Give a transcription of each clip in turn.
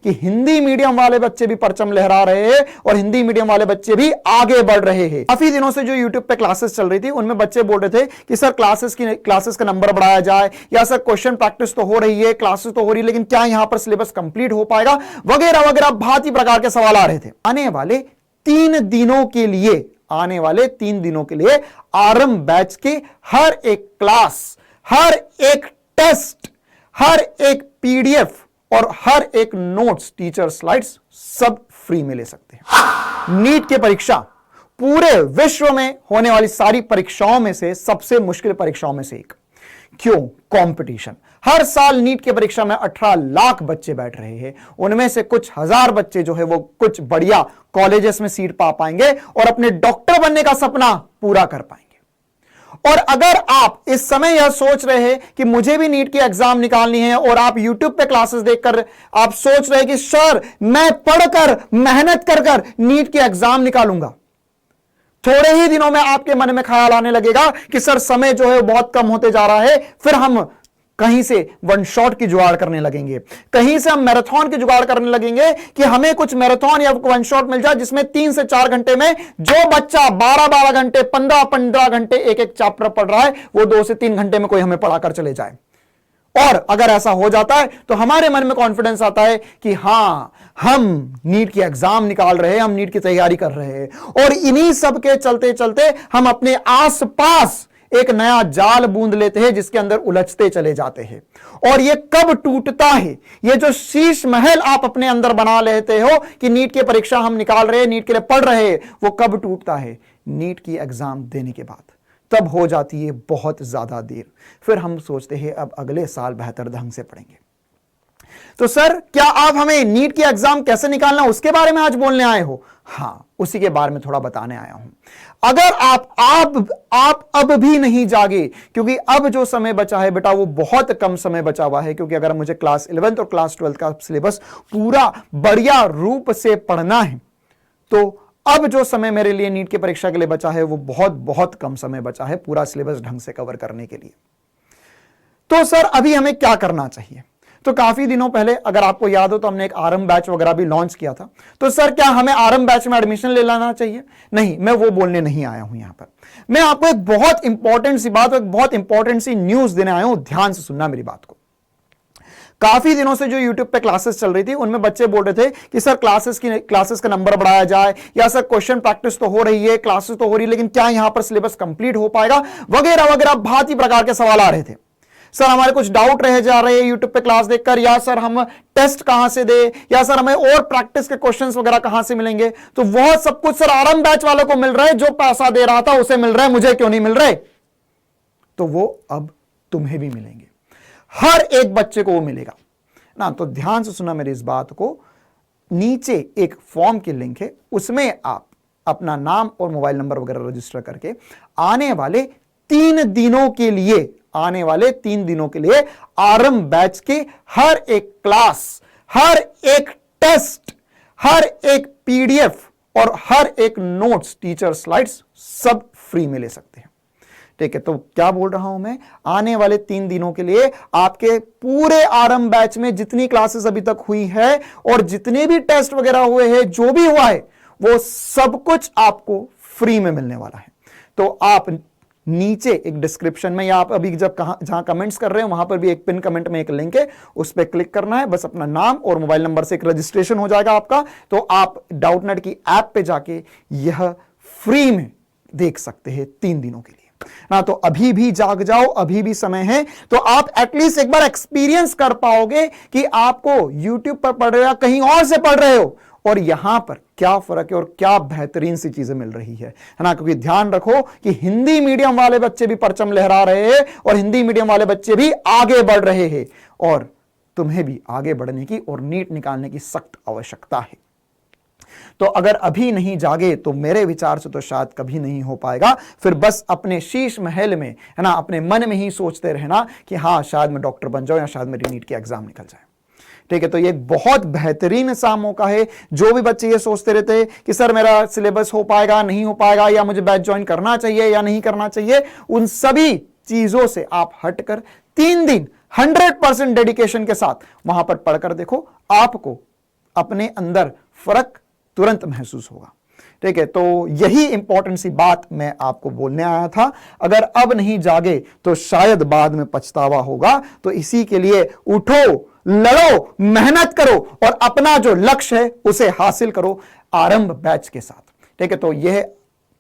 कि हिंदी मीडियम वाले बच्चे भी परचम लहरा रहे हैं और हिंदी मीडियम वाले बच्चे भी आगे बढ़ रहे हैं। काफी दिनों से जो यूट्यूब पे क्लासेस चल रही थी उनमें बच्चे बोल रहे थे कि सर क्लासेस का नंबर बढ़ाया जाए, या सर क्वेश्चन प्रैक्टिस तो हो रही है, क्लासेस तो हो रही है, लेकिन क्या यहां पर सिलेबस कंप्लीट हो पाएगा, वगैरह वगैरह भांति प्रकार के सवाल आ रहे थे। आने वाले 3 दिनों के लिए आरंभ बैच के हर एक क्लास, हर एक टेस्ट, हर एक पीडीएफ और हर एक नोट्स, टीचर स्लाइड्स सब फ्री में ले सकते हैं। नीट की परीक्षा पूरे विश्व में होने वाली सारी परीक्षाओं में से सबसे मुश्किल परीक्षाओं में से एक। क्यों? कंपटीशन। हर साल नीट की परीक्षा में 18 लाख बच्चे बैठ रहे हैं, उनमें से कुछ हजार बच्चे जो है वो कुछ बढ़िया कॉलेजेस में सीट पा पाएंगे और अपने डॉक्टर बनने का सपना पूरा कर पाएंगे। और अगर आप इस समय यह सोच रहे हैं कि मुझे भी नीट की एग्जाम निकालनी है और आप यूट्यूब पे क्लासेस देखकर आप सोच रहे हैं कि सर मैं पढ़कर मेहनत कर नीट की एग्जाम निकालूंगा, थोड़े ही दिनों में आपके मन में ख्याल आने लगेगा कि सर समय जो है बहुत कम होते जा रहा है, फिर हम कहीं से वन शॉट की जुगाड़ करने लगेंगे, कहीं से हम मैराथन की जुगाड़ करने लगेंगे कि हमें कुछ मैराथन या वन शॉट मिल जाए जिसमें 3 से 4 घंटे में जो बच्चा 12-12 घंटे 15-15 घंटे एक एक चैप्टर पढ़ रहा है वो 2 से 3 घंटे में कोई हमें पढ़ाकर चले जाए। और अगर ऐसा हो जाता है तो हमारे मन में कॉन्फिडेंस आता है कि हां हम नीट की एग्जाम निकाल रहे हैं, हम नीट की तैयारी कर रहे हैं। और इन्हीं सब के चलते चलते हम अपने आसपास एक नया जाल बूंद लेते हैं जिसके अंदर उलझते चले जाते हैं। और ये कब टूटता है? ये जो शीश महल आप अपने अंदर बना लेते हो कि नीट की परीक्षा हम निकाल रहे हैं, नीट के लिए पढ़ रहे हैं, वो कब टूटता है? नीट की एग्जाम देने के बाद। तब हो जाती है बहुत ज्यादा देर। फिर हम सोचते हैं अब अगले साल बेहतर ढंग से पढ़ेंगे। तो सर क्या आप हमें नीट की एग्जाम कैसे निकालना उसके बारे में आज बोलने आए हो? हां, उसी के बारे में थोड़ा बताने आया हूं। अगर आप अब भी नहीं जागे, क्योंकि अब जो समय बचा है बेटा वो बहुत कम समय बचा हुआ है, क्योंकि अगर मुझे क्लास 11th और क्लास 12th का सिलेबस पूरा बढ़िया रूप से पढ़ना है तो अब जो समय मेरे लिए नीट की परीक्षा के लिए बचा है वो बहुत बहुत कम समय बचा है पूरा सिलेबस ढंग से कवर करने के लिए। तो सर अभी हमें क्या करना चाहिए? तो काफी दिनों पहले अगर आपको याद हो तो हमने एक आरंभ बैच वगैरह भी लॉन्च किया था। तो सर क्या हमें आरंभ बैच में एडमिशन ले लेना चाहिए? नहीं, मैं वो बोलने नहीं आया हूं। यहां पर मैं आपको एक बहुत इंपॉर्टेंट सी बात, एक बहुत इंपॉर्टेंट सी न्यूज देने आया हूं। ध्यान से सुनना मेरी बात को। काफी दिनों से जो यूट्यूब पे क्लासेस चल रही थी उनमें बच्चे बोल रहे थे कि सर क्लासेस का नंबर बढ़ाया जाए, या सर क्वेश्चन प्रैक्टिस तो हो रही है, क्लासेस तो हो रही है, लेकिन क्या यहां पर सिलेबस कंप्लीट हो पाएगा, वगैरह वगैरह भांति प्रकार के सवाल आ रहे थे। सर हमारे कुछ डाउट रह जा रहे हैं यूट्यूब पे क्लास देखकर, या सर हम टेस्ट कहां से दे, या सर हमें और प्रैक्टिस के क्वेश्चंस वगैरह कहां से मिलेंगे। तो वह सब कुछ सर आरंभ बैच वालों को मिल रहा है, जो पैसा दे रहा था उसे मिल रहा है, मुझे क्यों नहीं मिल रहे? तो वो अब तुम्हें भी मिलेंगे, हर एक बच्चे को वो मिलेगा ना। तो ध्यान से सुना मेरी इस बात को। नीचे एक फॉर्म की लिंक है, उसमें आप अपना नाम और मोबाइल नंबर वगैरह रजिस्टर करके आने वाले 3 दिनों के लिए आरंभ बैच के हर एक क्लास, हर एक टेस्ट, हर एक पीडीएफ और हर एक नोट्स, टीचर स्लाइड्स सब फ्री में ले सकते हैं। ठीक है, तो क्या बोल रहा हूं मैं? आने वाले 3 दिनों के लिए आपके पूरे आरंभ बैच में जितनी क्लासेस अभी तक हुई है और जितने भी टेस्ट वगैरह हुए हैं, जो भी हुआ है वो सब कुछ आपको फ्री में मिलने वाला है। तो आप नीचे एक डिस्क्रिप्शन में, या आप अभी जहां कमेंट्स कर रहे हैं वहां पर भी एक पिन कमेंट में एक लिंक है, उस पर क्लिक करना है। बस अपना नाम और मोबाइल नंबर से एक रजिस्ट्रेशन हो जाएगा आपका, तो आप डाउटनेट की ऐप पे जाके यह फ्री में देख सकते हैं 3 दिनों के लिए ना। तो अभी भी जाग जाओ, अभी भी समय है। तो आप एटलीस्ट एक बार एक्सपीरियंस कर पाओगे कि आपको YouTube पर पढ़ रहे हो या कहीं और से पढ़ रहे हो और यहां पर क्या फर्क है और क्या बेहतरीन सी चीजें मिल रही है ना। क्योंकि ध्यान रखो कि हिंदी मीडियम वाले बच्चे भी परचम लहरा रहे हैं और हिंदी मीडियम वाले बच्चे भी आगे बढ़ रहे हैं, और तुम्हें भी आगे बढ़ने की और नीट निकालने की सख्त आवश्यकता है। तो अगर अभी नहीं जागे तो मेरे विचार से तो शायद कभी नहीं हो पाएगा। फिर बस अपने शीश महल में, है ना, अपने मन में ही सोचते रहना कि हाँ शायद मैं डॉक्टर बन जाऊं या शायद मेरी नीट की एग्जाम निकल जाए। ठीक है, तो ये एक बहुत बेहतरीन सा मौका है। जो भी बच्चे ये सोचते रहते हैं कि सर मेरा सिलेबस हो पाएगा नहीं हो पाएगा, या मुझे बैच ज्वाइन करना चाहिए या नहीं करना चाहिए, उन सभी चीजों से आप हटकर 3 दिन 100% डेडिकेशन के साथ वहां पर पढ़कर देखो, आपको अपने अंदर फर्क तुरंत महसूस होगा। ठीक है, तो यही इंपॉर्टेंट सी बात मैं आपको बोलने आया था। अगर अब नहीं जागे तो शायद बाद में पछतावा होगा। तो इसी के लिए उठो, लड़ो, मेहनत करो और अपना जो लक्ष्य है उसे हासिल करो आरंभ बैच के साथ। ठीक है, तो यह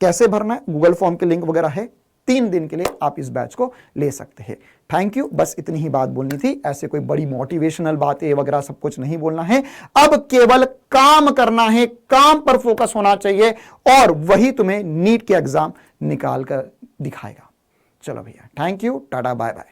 कैसे भरना है, गूगल फॉर्म के लिंक वगैरह है। 3 दिन के लिए आप इस बैच को ले सकते हैं। थैंक यू, बस इतनी ही बात बोलनी थी। ऐसे कोई बड़ी मोटिवेशनल बातें वगैरह सब कुछ नहीं बोलना है। अब केवल काम करना है, काम पर फोकस होना चाहिए और वही तुम्हें नीट के एग्जाम निकाल कर दिखाएगा। चलो भैया, thank you, tata bye bye.